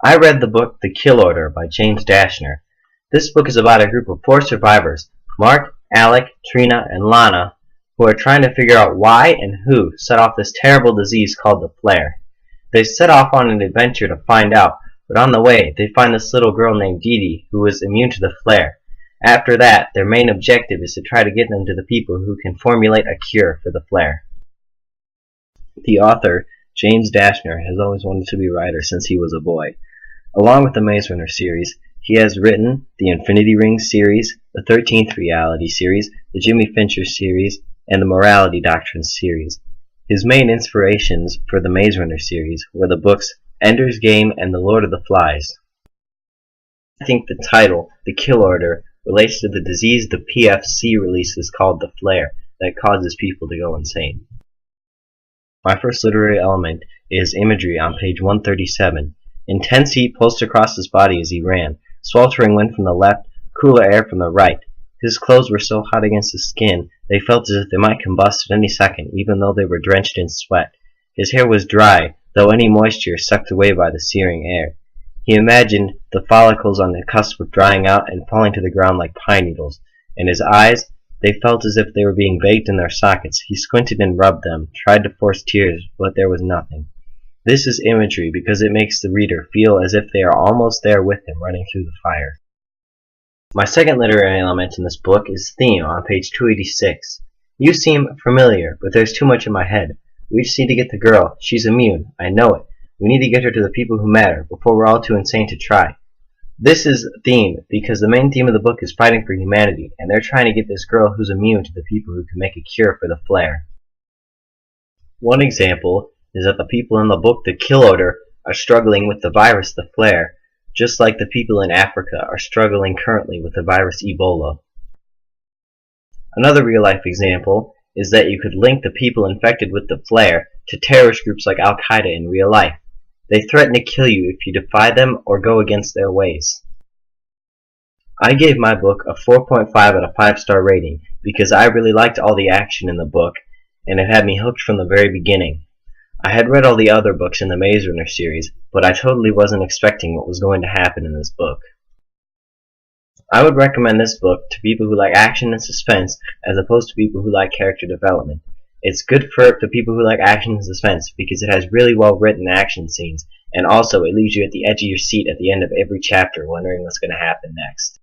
I read the book The Kill Order by James Dashner. This book is about a group of 4 survivors, Mark, Alec, Trina, and Lana, who are trying to figure out why and who set off this terrible disease called the flare. They set off on an adventure to find out, but on the way they find this little girl named Dee Dee who is immune to the flare. After that, their main objective is to try to get them to the people who can formulate a cure for the flare. The author, James Dashner, has always wanted to be a writer since he was a boy. Along with the Maze Runner series, he has written the Infinity Rings series, the 13th Reality series, the Jimmy Fincher series, and the Morality Doctrines series. His main inspirations for the Maze Runner series were the books Ender's Game and The Lord of the Flies. I think the title, The Kill Order, relates to the disease the PFC releases called the flare that causes people to go insane. My first literary element is imagery on page 137. Intense heat pulsed across his body as he ran, sweltering wind from the left, cooler air from the right. His clothes were so hot against his skin they felt as if they might combust at any second, even though they were drenched in sweat. His hair was dry, though any moisture sucked away by the searing air. He imagined the follicles on the cusp of drying out and falling to the ground like pine needles, and his eyes, they felt as if they were being baked in their sockets. He squinted and rubbed them, tried to force tears, but there was nothing. This is imagery because it makes the reader feel as if they are almost there with him running through the fire. My second literary element in this book is theme on page 286. You seem familiar, but there's too much in my head. We just need to get the girl. She's immune. I know it. We need to get her to the people who matter before we're all too insane to try. This is theme because the main theme of the book is fighting for humanity, and they're trying to get this girl who's immune to the people who can make a cure for the flare. One example is that the people in the book The Kill Order are struggling with the virus the flare, just like the people in Africa are struggling currently with the virus Ebola. Another real-life example is that you could link the people infected with the flare to terrorist groups like Al-Qaeda in real life. They threaten to kill you if you defy them or go against their ways. I gave my book a 4.5 out of 5-star rating because I really liked all the action in the book and it had me hooked from the very beginning. I had read all the other books in the Maze Runner series, but I totally wasn't expecting what was going to happen in this book. I would recommend this book to people who like action and suspense as opposed to people who like character development. It's good for the people who like action and suspense because it has really well written action scenes, and also it leaves you at the edge of your seat at the end of every chapter wondering what's going to happen next.